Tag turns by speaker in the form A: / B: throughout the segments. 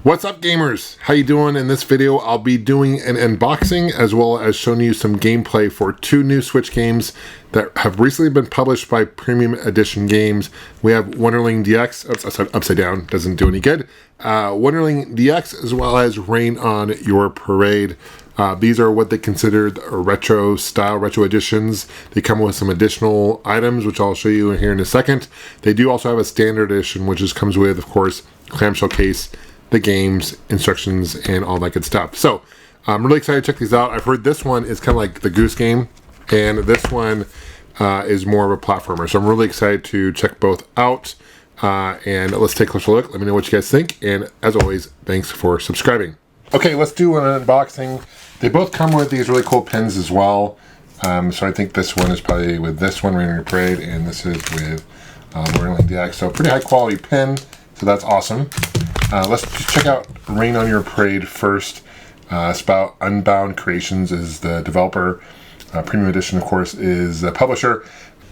A: What's up, gamers? How you doing? In this video, I'll be doing an unboxing as well as showing you some gameplay for two new Switch games that have recently been published by Premium Edition Games. We have Wunderling DX, upside down, doesn't do any good. Wunderling DX as well as Rain on Your Parade. These are what they considered retro style, retro editions. They come with some additional items, which I'll show you here in a second. They do also have a standard edition, which just comes with, of course, clamshell case, the games, instructions, and all that good stuff. So I'm really excited to check these out. I've heard this one is kind of like the Goose Game, and this one is more of a platformer. So I'm really excited to check both out. And let's take a closer look. Let me know what you guys think. And as always, thanks for subscribing. Okay, let's do an unboxing. They both come with these really cool pins as well. So I think this one is probably with this one, Rain on Your Parade, and this is with Wunderling DX. So pretty high quality pin. So that's awesome. Let's just check out Rain on Your Parade first. Spout Unbound Creations is the developer. Premium Edition, of course, is the publisher.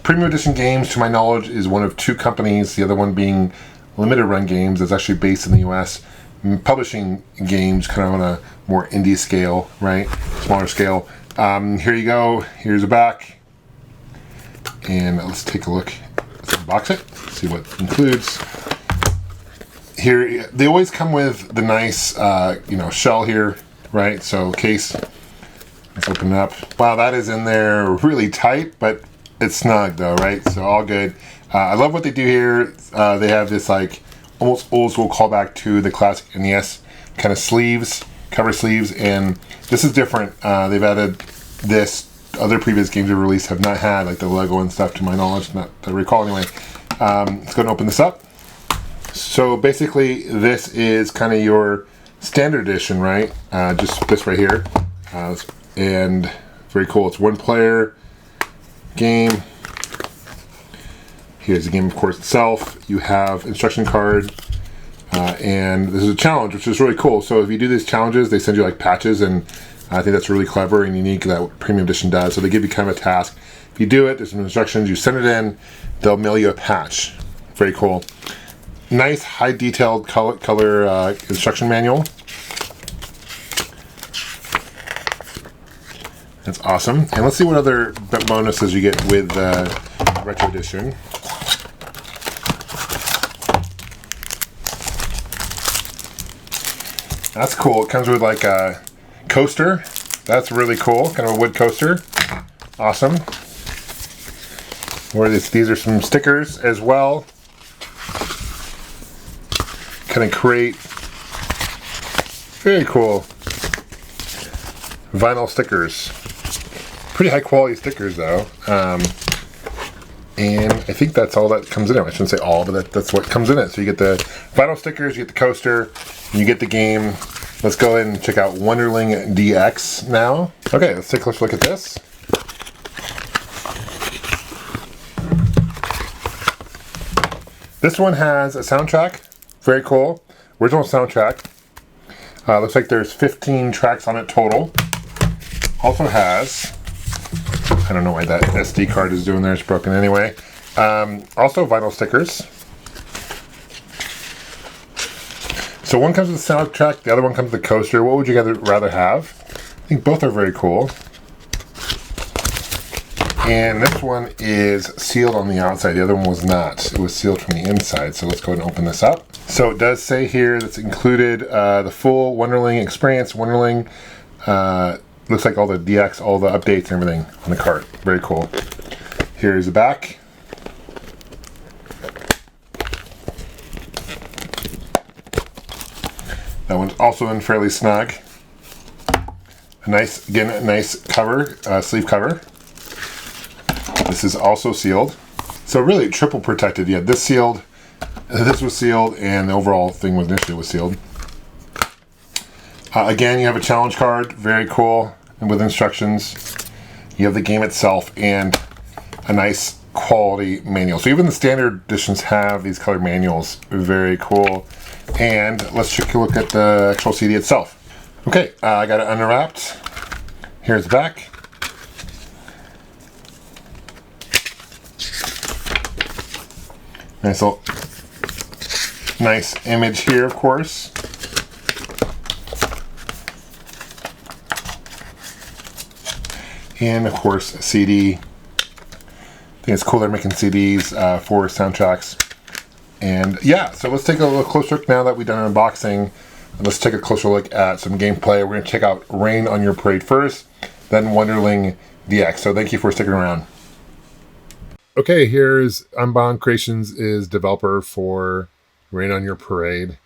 A: Premium Edition Games, to my knowledge, is one of two companies, the other one being Limited Run Games, that's actually based in the US, publishing games kind of on a more indie scale, right? Smaller scale. Here you go. Here's the back. And let's take a look. Let's unbox it, see what it includes. Here, they always come with the nice, shell here, right? So case, let's open it up. Wow, that is in there really tight, but it's snug though, right? So all good. I love what they do here. They have this like almost old school callback to the classic NES kind of sleeves, cover sleeves, and this is different. They've added this. Other previous games they've released have not had like the logo and stuff, to my knowledge, not that I recall anyway. Let's go ahead and open this up. So basically, this is kind of your standard edition, right? Just this right here, and very cool. It's one player game. Here's the game, of course, itself. You have instruction card, and this is a challenge, which is really cool. So if you do these challenges, they send you like patches, and I think that's really clever and unique that what Premium Edition does. So they give you kind of a task. If you do it, there's some instructions. You send it in, they'll mail you a patch. Very cool. Nice, high detailed color instruction manual. That's awesome. And let's see what other bonuses you get with Retro Edition. That's cool. It comes with like a coaster. That's really cool. Kind of a wood coaster. Awesome. These are some stickers as well. Kind of create very cool vinyl stickers. Pretty high quality stickers though. And I think that's all that comes in it. I shouldn't say all, but that's what comes in it. So you get the vinyl stickers, you get the coaster, and you get the game. Let's go ahead and check out Wunderling DX now. Okay, let's take a closer look at this. This one has a soundtrack. Very cool. Original soundtrack. Looks like there's 15 tracks on it total. Also has, I don't know why that SD card is doing there, it's broken anyway. Also vinyl stickers. So one comes with the soundtrack, the other one comes with the coaster. What would you rather have? I think both are very cool. And this one is sealed on the outside. The other one was not. It was sealed from the inside. So let's go ahead and open this up. So it does say here that's included the full Wunderling experience. Wunderling looks like all the DX, all the updates and everything on the cart. Very cool. Here's the back. That one's also in fairly snug. A nice cover, sleeve cover. This is also sealed. So really triple protected. Yeah, this sealed, this was sealed, and the overall thing was initially sealed. Again, you have a challenge card, very cool, and with instructions. You have the game itself and a nice quality manual. So even the standard editions have these color manuals. Very cool. And let's take a look at the actual CD itself. Okay, I got it unwrapped. Here's the back. Nice image here, of course. and of course a CD. I think it's cool they're making CDs for soundtracks. And yeah, so let's take a little closer look now that we've done an unboxing. And let's take a closer look at some gameplay. We're going to check out Rain on Your Parade first, then Wunderling DX. So thank you for sticking around. Okay, here's Unbound Creations is developer for Rain on Your Parade.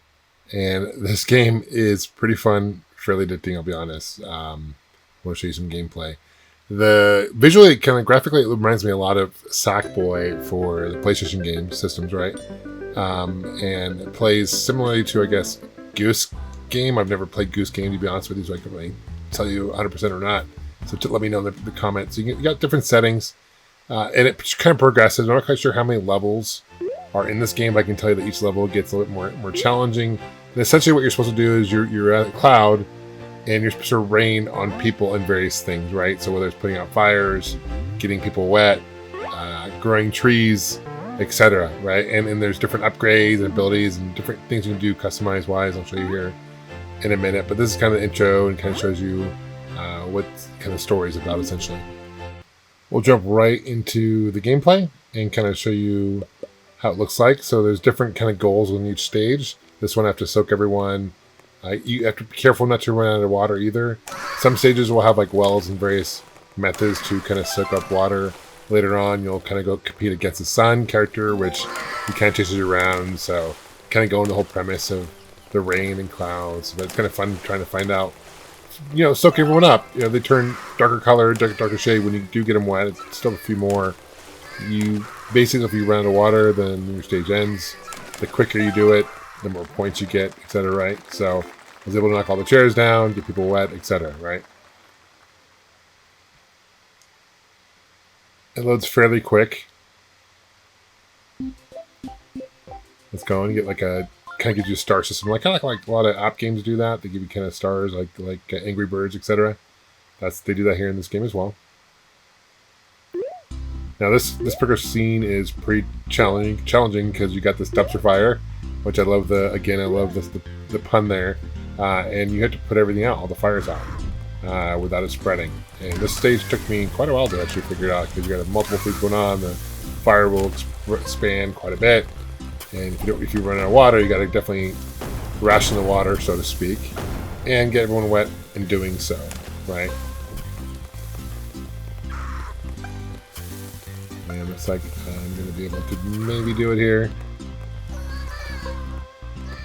A: And this game is pretty fun, fairly addicting, I'll be honest. I want to show you some gameplay. Visually, kind of graphically, it reminds me a lot of Sackboy for the PlayStation game systems, right? And it plays similarly to, I guess, Goose Game. I've never played Goose Game, to be honest with you, so I can really tell you 100% or not. So let me know in the comments. You got different settings, and it kind of progresses. I'm not quite sure how many levels are in this game, but I can tell you that each level gets a little bit more challenging. And essentially what you're supposed to do is you're at a cloud, and you're supposed to rain on people and various things, right? So whether it's putting out fires, getting people wet, growing trees, etc., right? And there's different upgrades and abilities and different things you can do customize-wise. I'll show you here in a minute. But this is kind of the intro and kind of shows you what kind of story is about, essentially. We'll jump right into the gameplay and kind of show you how it looks like. So there's different kind of goals on each stage. This one I have to soak everyone. You have to be careful not to run out of water either. Some stages will have like wells and various methods to kind of soak up water. Later on, you'll kind of go compete against the sun character, which he kind of chases you around. So kind of go into the whole premise of the rain and clouds. But it's kind of fun trying to find out, soak everyone up. They turn darker color, darker shade when you do get them wet. It's still a few more. You basically, if you run out of water, then your stage ends. The quicker you do it, the more points you get, etc., right? So I was able to knock all the chairs down, get people wet, etc., right? It loads fairly quick. Let's go and get like kind of gives you a star system, like kind of like a lot of app games do that. They give you kind of stars, like Angry Birds, etc. They do that here in this game as well. Now this particular scene is pretty challenging because you got this dumpster fire, which I love I love the pun there, and you have to put everything out, all the fires out, without it spreading. And this stage took me quite a while to actually figure it out because you got multiple things going on. The fire will expand quite a bit, and if you run out of water, you got to definitely ration the water, so to speak, and get everyone wet in doing so, right? And looks like I'm going to be able to maybe do it here.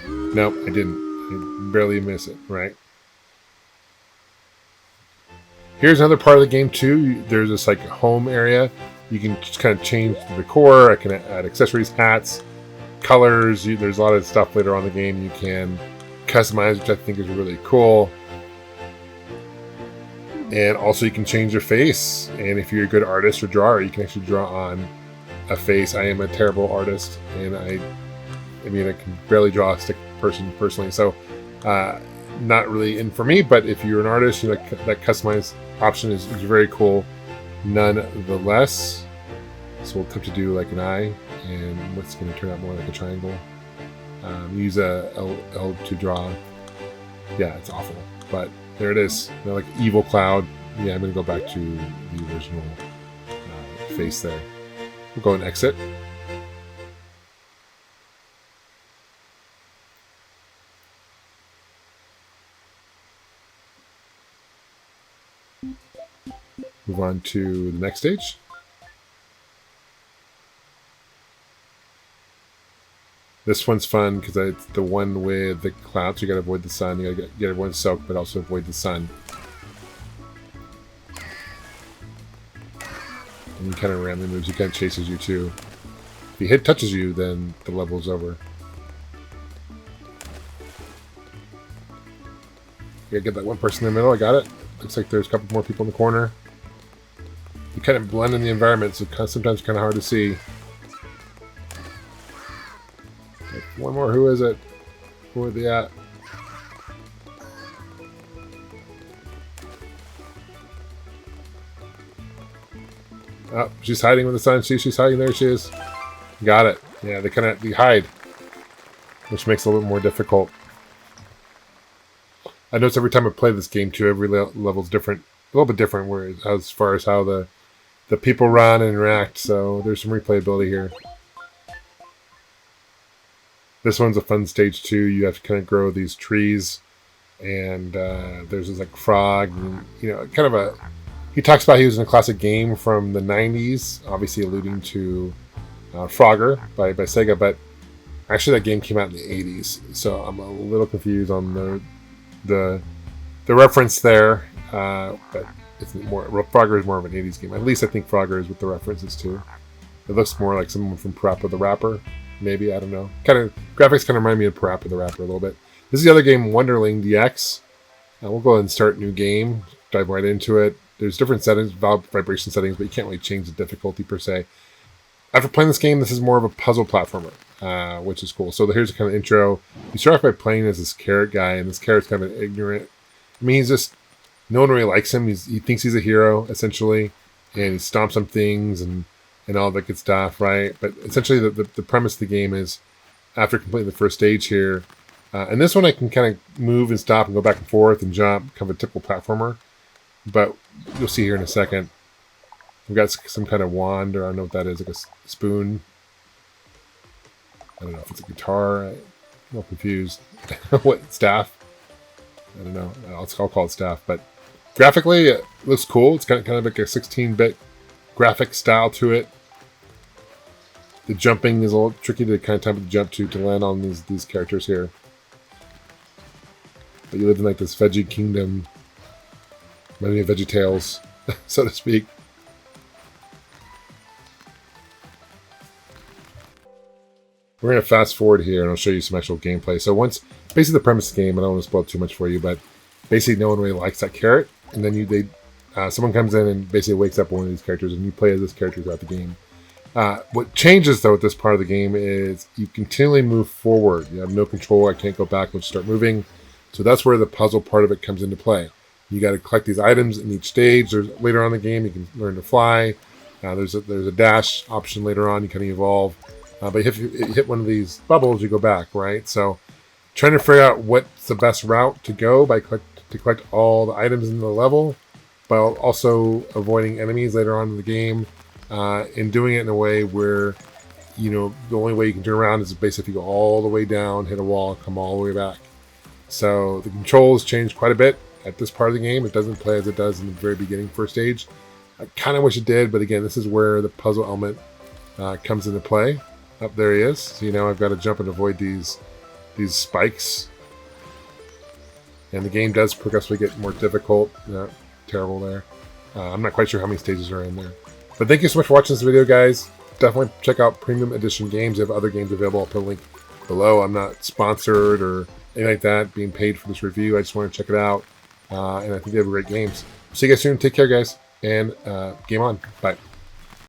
A: Nope, I didn't. I barely miss it, right? Here's another part of the game too. There's this like home area. You can just kind of change the decor. I can add accessories, hats, colors. There's a lot of stuff later on in the game you can customize, which I think is really cool. And also you can change your face. And if you're a good artist or drawer, you can actually draw on a face. I am a terrible artist, and I can barely draw a stick person personally, so not really in for me. But if you're an artist, that customized option is very cool nonetheless. So we'll attempt to do like an eye, and what's going to turn out more like a triangle. Use a L to draw. Yeah, it's awful, but there it is. Like evil cloud. Yeah, I'm going to go back to the original face there. We'll go and exit. Move on to the next stage. This one's fun because it's the one with the clouds. You gotta avoid the sun. You gotta get everyone soaked, but also avoid the sun. And you kind of randomly moves. He kind of chases you too. If he touches you, then the level's over. You gotta get that one person in the middle. I got it. Looks like there's a couple more people in the corner. You kind of blend in the environment, so it's sometimes kind of hard to see. One more. Who is it? Who are they at? Oh, she's hiding with the sun. She's hiding. There she is. Got it. Yeah, they hide, which makes it a little bit more difficult. I notice every time I play this game too, every level's different. a little bit different where as far as how the people run and interact. So there's some replayability here. This one's a fun stage too. You have to kind of grow these trees, and there's this like frog, and, you know, kind of a. He talks about he was in a classic game from the '90s, obviously alluding to Frogger by Sega, but actually that game came out in the '80s, so I'm a little confused on the reference there. But it's more Frogger is more of an '80s game. At least I think Frogger is what the reference is to. It looks more like someone from Parappa the Rapper. Maybe, I don't know. Kind of graphics kind of remind me of Parappa the Rapper a little bit. This is the other game, Wunderling DX. We'll go ahead and start new game. Dive right into it. There's different settings, vibration settings, but you can't really change the difficulty per se. After playing this game, this is more of a puzzle platformer, which is cool. So here's a kind of intro. You start off by playing as this carrot guy, and this carrot's kind of ignorant. I mean, he's just, no one really likes him. He thinks he's a hero, essentially, and he stomps on things and all that good stuff, right? But essentially the premise of the game is, after completing the first stage here, and this one I can kind of move and stop and go back and forth and jump, kind of a typical platformer. But you'll see here in a second, we've got some kind of wand, or I don't know what that is, like a spoon. I don't know if it's a guitar. I'm a little confused. What, staff? I don't know. I'll call it staff. But graphically, it looks cool. It's kind of like a 16-bit graphic style to it. The jumping is a little tricky to kind of time to jump to land on these characters here. But you live in like this veggie kingdom, many Veggie Tales, so to speak. We're going to fast forward here and I'll show you some actual gameplay. So basically the premise of the game, I don't want to spoil too much for you, but basically no one really likes that carrot. And then someone comes in and basically wakes up one of these characters and you play as this character throughout the game. What changes though with this part of the game is you continually move forward. You have no control. I can't go back once you start moving. So that's where the puzzle part of it comes into play. You got to collect these items in each stage. Later on in the game, you can learn to fly. There's a dash option later on. You can evolve. But if you hit one of these bubbles, you go back, right? So trying to figure out what's the best route to go to collect all the items in the level, but also avoiding enemies later on in the game, and doing it in a way where, you know, the only way you can turn around is basically go all the way down, hit a wall, come all the way back. So the controls change quite a bit at this part of the game. It doesn't play as it does in the very beginning first stage. I kind of wish it did, but again, this is where the puzzle element comes into play. Up there he is. So now I've got to jump and avoid these spikes. And the game does progressively get more difficult. Terrible there. I'm not quite sure how many stages are in there. But thank you so much for watching this video, guys. Definitely check out Premium Edition games. They have other games available. I'll put a link below. I'm not sponsored or anything like that, being paid for this review. I just want to check it out. And I think they have great games. See you guys soon. Take care, guys. And game on. Bye.